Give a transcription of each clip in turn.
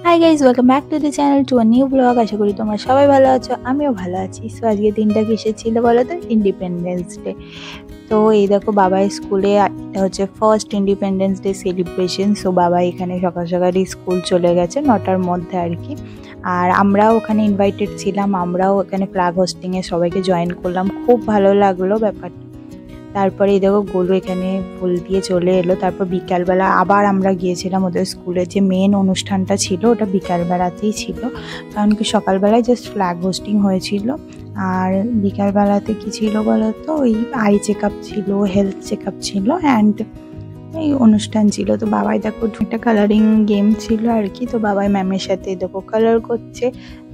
High guys, welcome back to the channel to a new blog. আশা করি তোমরা সবাই ভালো আছো, আমিও ভালো আছি। সো আজকে দিনটা কিসের ছিল বলো তো? Independence day. তো এই দেখো বাবা স্কুলে, এটা হচ্ছে first independence day celebration. So বাবা এখানে সকাল সকালই স্কুল চলে গেছে 9টার মধ্যে আর কি। আর আমরাও ওখানে ইনভাইটেড ছিলাম, আমরাও ওখানে ফ্ল্যাগ হোস্টিংয়ে সবাইকে জয়েন করলাম। খুব ভালো লাগলো ব্যাপারটা। তারপরে এই দেখো গোলু এখানে ফুল দিয়ে চলে এলো। তারপর বিকালবেলা আবার আমরা গিয়েছিলাম ওদের স্কুলে, যে মেন অনুষ্ঠানটা ছিল ওটা বিকালবেলাতেই ছিল, কারণ কি সকালবেলায় জাস্ট ফ্ল্যাগ হোস্টিং হয়েছিল। আর বিকালবেলাতে কি ছিল বলো তো, ওই আই চেক আপ ছিল, হেলথ চেক আপ ছিল, অ্যান্ড এই অনুষ্ঠান ছিল। তো বাবাই দেখো একটা কালারিং গেম ছিল আর কি। তো বাবাই ম্যামের সাথে দেখো কালার করছে,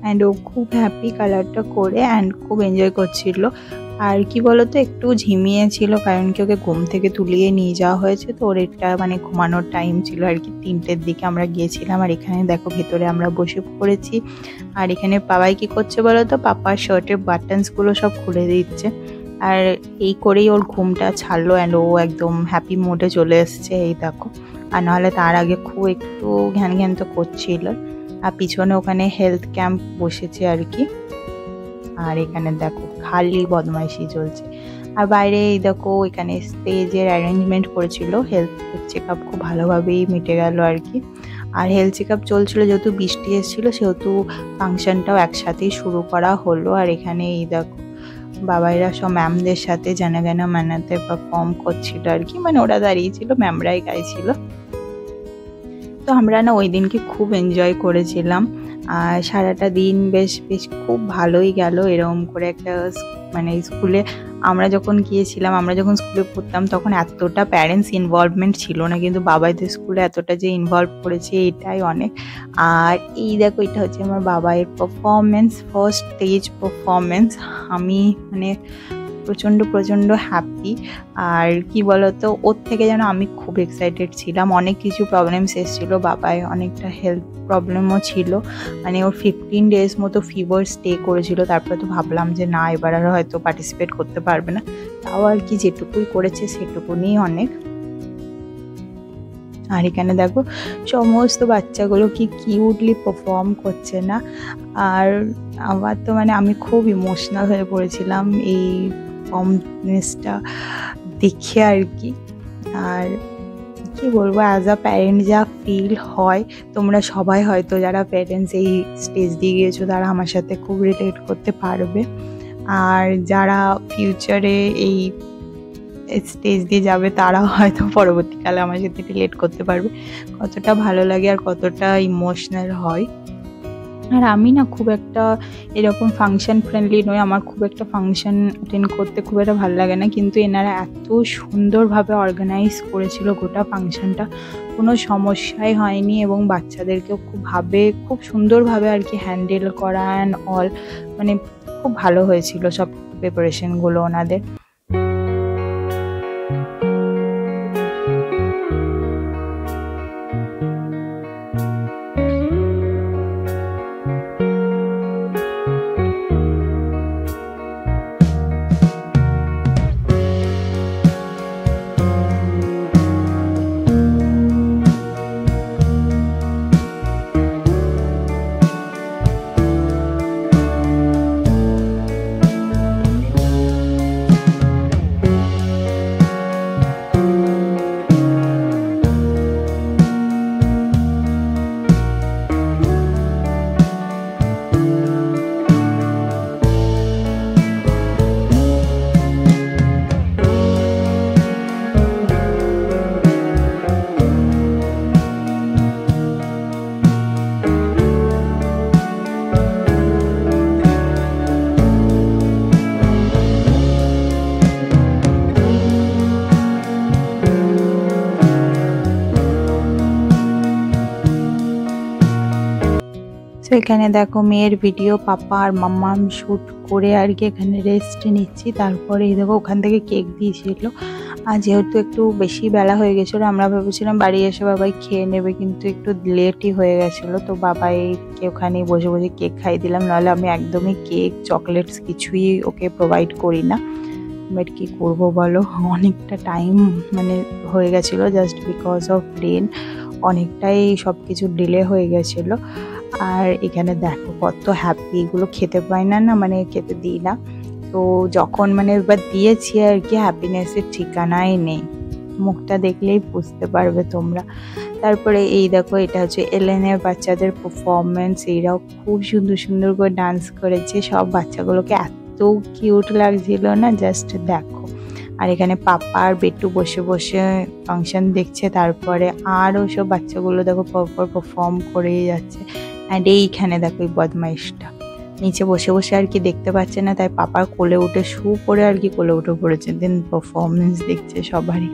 অ্যান্ড ও খুব হ্যাপি কালারটা করে, অ্যান্ড খুব এনজয় করছিল। আর কি বলতো, একটু ঝিমিয়েছিল কারণ কি ওকে ঘুম থেকে তুলিয়ে নিয়ে যাওয়া হয়েছে। তো ওর একটা ঘুমানোর টাইম ছিল আর কি, 3টের দিকে আমরা গিয়েছিলাম। আর এখানে দেখো ভেতরে আমরা বসে পড়েছি। আর এখানে বাবাই কি করছে বলতো, পাপার শার্টের বাটনসগুলো সব খুলে দিচ্ছে। আর এই করেই ওর ঘুমটা ছাড়লো, অ্যান্ড ও একদম হ্যাপি মোডে চলে এসছে। এই দেখো, আর নাহলে তার আগে খুব একটু ঘ্যান ঘ্যান তো করছিল। আর পিছনে ওখানে হেলথ ক্যাম্প বসেছে আর কি। আর এখানে দেখো খালি বদমাইশি চলছে। আর বাইরে এই দেখো এখানে স্টেজের অ্যারেঞ্জমেন্ট করেছিল, হেলথ চেক আপ খুব ভালোভাবেই মিটে গেল আর কি। আর হেলথ চেক আপ চলছিল, যেহেতু বৃষ্টি এসেছিলো সেহেতু ফাংশনটাও একসাথেই শুরু করা হলো। আর এখানে এই দেখো বাবাইরা সব ম্যামদের সাথে জানা গানা মানাতে পারফর্ম করছিল আর কি, ওরা দাঁড়িয়েছিল, ম্যামরাই গাইছিল। তো আমরা না ওই দিনকে খুব এনজয় করেছিলাম। আর সারাটা দিন বেশ বেশ খুব ভালোই গেল। এরকম করে একটা স্কুলে আমরা যখন গিয়েছিলাম, আমরা যখন স্কুলে পড়তাম তখন এতটা প্যারেন্টস ইনভলভমেন্ট ছিল না, কিন্তু বাবাইদের স্কুলে এতটা যে ইনভলভ করেছে এটাই অনেক। আর এই দেখো এটা হচ্ছে আমার বাবাইয়ের পারফরমেন্স, ফার্স্ট স্টেজ পারফরমেন্স। আমি প্রচণ্ড হ্যাপি। আর কি বলতো, ওর থেকে যেন আমি খুব এক্সাইটেড ছিলাম। অনেক কিছু প্রবলেমস এসেছিলো, বাবায় অনেকটা হেলথ প্রবলেমও ছিল, ওর 15 ডেজ মতো ফিভার স্টে করেছিল। তারপরে তো ভাবলাম যে না, এবার আর হয়তো পার্টিসিপেট করতে পারবে না। তাও আর কি যেটুকুই করেছে সেটুকুনি অনেক। আর এখানে দেখো সমস্ত বাচ্চাগুলো কি কিউটলি পারফর্ম করছে না। আর আমার তো আমি খুব ইমোশনাল হয়ে পড়েছিলাম এই পারফরমেন্সটা দেখে আর কি। আর কি বলবো, অ্যাজ আ প্যারেন্ট যা ফিল হয়, তোমরা সবাই হয়তো যারা প্যারেন্টস এই স্টেজ দিয়ে গিয়েছো তারা আমার সাথে খুব রিলেট করতে পারবে। আর যারা ফিউচারে এই স্টেজ দিয়ে যাবে তারা হয়তো পরবর্তীকালে আমার সাথে রিলেট করতে পারবে কতটা ভালো লাগে আর কতটা ইমোশনাল হয়। আর আমি না খুব একটা এরকম ফাংশন ফ্রেন্ডলি নই, আমার খুব একটা ফাংশন অ্যাটেন্ড করতে খুব একটা ভালো লাগে না, কিন্তু এনারা এত সুন্দরভাবে অর্গানাইজ করেছিল গোটা ফাংশনটা, কোনো সমস্যাই হয়নি। এবং বাচ্চাদেরকেও খুব সুন্দরভাবে আর কি হ্যান্ডেল করা অ্যান্ড অল, খুব ভালো হয়েছিল সব প্রিপারেশনগুলো ওনাদের। তো এখানে দেখো মেয়ের ভিডিও পাপা আর মাম্মা শ্যুট করে আর কি এখানে রেস্ট নিচ্ছি। তারপরে এই দেখো ওখান থেকে কেক দিয়েছিল। আর যেহেতু একটু বেশি বেলা হয়ে গেছিলো, আমরা ভেবেছিলাম বাড়ি এসে বাবাই খেয়ে নেবে, কিন্তু একটু লেটই হয়ে গেছিলো। তো বাবাইকে ওখানে বসে বসে কেক খাইয়ে দিলাম, নাহলে আমি একদমই কেক চকলেটস কিছুই ওকে প্রোভাইড করি না। বাট কী করবো বলো, অনেকটা টাইম হয়ে গেছিলো জাস্ট বিকজ অফ রেন। অনেকটাই সব কিছু ডিলে হয়ে গেছিলো। আর এখানে দেখো কত হ্যাপি, এগুলো খেতে পাই না, মানে খেতে দিই না। তো যখন মানে এবার দিয়েছি আর কি, হ্যাপিনেসের ঠিকানাই নেই, মুখটা দেখলেই বুঝতে পারবে তোমরা। তারপরে এই দেখো, এটা হচ্ছে এলেনের বাচ্চাদের পারফরমেন্স। এরাও খুব সুন্দর সুন্দর করে ডান্স করেছে, সব বাচ্চাগুলোকে এত কিউট লাগছিল না, জাস্ট দেখো। আর এখানে পাপা আর বেটু বসে বসে ফাংশন দেখছে। তারপরে আরও সব বাচ্চাগুলো দেখো পরপর পারফর্ম করেই যাচ্ছে। অ্যান্ড এইখানে দেখো এই বদমাইশটা নিচে বসে বসে আর কি দেখতে পাচ্ছে না, তাই পাপার কোলে উঠে শু করে আর কি কোলে উঠে পড়েছে, দেন পারফরমেন্স দেখছে সবারই।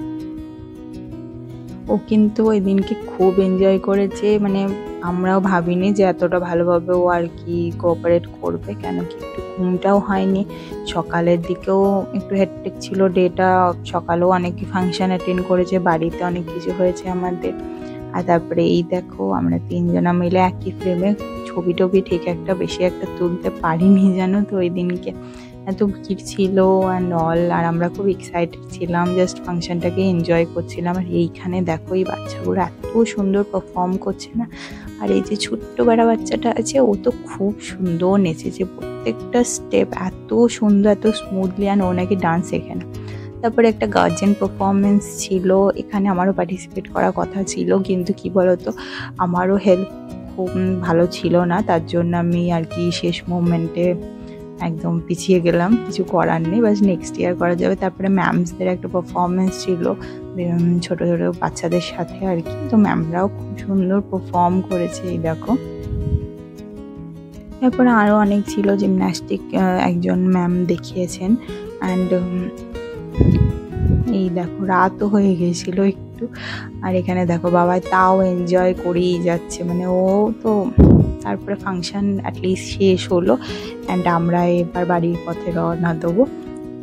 ও কিন্তু ওই দিনকে খুব এনজয় করেছে, মানে আমরাও ভাবিনি যে এতটা ভালোভাবে ও আর কি কোঅপারেট করবে, কেন কি একটু ঘুমটাও হয়নি, সকালের দিকেও একটু হেক্টিক ছিল ডেটা, সকালেও অনেক ফাংশন অ্যাটেন্ড করেছে, বাড়িতে অনেক কিছু হয়েছে আমাদের। আর তারপরে এই দেখো আমরা তিনজনা মিলে একই ফ্রেমে ছবি টবি ঠিক একটা বেশি একটা তুলতে পারিনি জানো তো ওই দিনকে, এত ভিড় ছিল অ্যান্ড অল। আর আমরা খুব এক্সাইটেড ছিলাম, জাস্ট ফাংশনটাকে এনজয় করছিলাম। আর এইখানে দেখো এই বাচ্চাগুলো এত সুন্দর পারফর্ম করছে না। আর এই যে ছোট্ট বেড়া বাচ্চাটা আছে, ও তো খুব সুন্দর নেচেছে, প্রত্যেকটা স্টেপ এত সুন্দর, এত স্মুথলি, অ্যান্ড ও নাকি ডান্স শেখে না। তারপরে একটা গার্জেন পারফরমেন্স ছিল, এখানে আমারও পার্টিসিপেট করার কথা ছিল, কিন্তু কি বলতো আমারও হেলথ খুব ভালো ছিল না, তার জন্য আমি আর কি শেষ মোমেন্টে একদম পিছিয়ে গেলাম, কিছু করার নেই, বাস নেক্সট ইয়ার করা যাবে। তারপরে ম্যামসদের একটা পারফরমেন্স ছিল ছোট ছোট বাচ্চাদের সাথে আর কি, তো ম্যামরাও খুব সুন্দর পারফর্ম করেছে এই দেখো। তারপরে আরও অনেক ছিল, জিমন্যাস্টিক একজন ম্যাম দেখিয়েছেন। অ্যান্ড এই দেখো রাতও হয়ে গেছিলো একটু। আর এখানে দেখো বাবা তাও এনজয় করেই যাচ্ছে, মানে ও তো। তারপরে ফাংশন অ্যাটলিস্ট শেষ হলো, অ্যান্ড আমরা এবার বাড়ির পথে রওনা দেবো।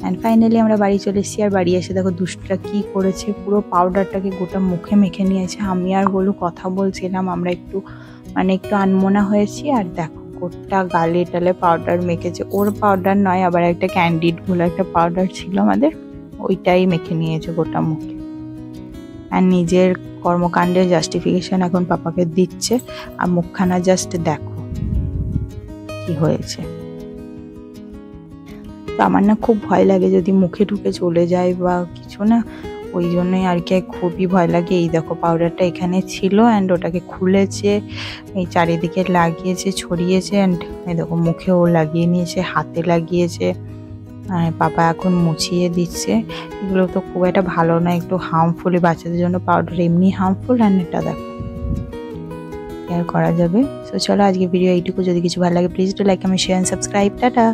অ্যান্ড ফাইনালি আমরা বাড়ি চলে এসেছি। আর বাড়ি এসে দেখো দুষ্টটা কী করেছে, পুরো পাউডারটাকে গোটা মুখে মেখে নিয়েছে। আমি আর গোলু কথা বলছিলাম, আমরা একটু আনমনা হয়েছি। আর দেখো গোটা গালে টালে পাউডার মেখেছে, ওর পাউডার নয়, আবার একটা ক্যান্ডিড বলে একটা পাউডার ছিল আমাদের, ওইটাই মেখে নিয়েছে গোটা মুখে। আর নিজের কর্মকাণ্ডের জাস্টিফিকেশন এখন পাপাকে দিচ্ছে। আর মুখখানা জাস্ট দেখো কি হয়েছে। তো আমার না খুব ভয় লাগে যদি মুখে ঢুকে চলে যায় বা কিছু, না ওই জন্যই আর কি খুবই ভয় লাগে। এই দেখো পাউডারটা এখানে ছিল, অ্যান্ড ওটাকে খুলেছে, এই চারিদিকে লাগিয়েছে, ছড়িয়েছে, অ্যান্ড এই দেখো মুখেও লাগিয়ে নিয়েছে, হাতে লাগিয়েছে। আর পাপা এখন মুছিয়ে দিচ্ছে। এগুলো তো খুব একটা ভালো না, একটু হার্মফুলি, বাচ্চাদের জন্য পাউডার এমনি হার্মফুল, অ্যান্ড এটা দেখো কেয়ার করা যাবে। সো চলো আজকে ভিডিও এইটুকু, যদি কিছু ভালো লাগে please do like, comment, share, subscribe. Tata.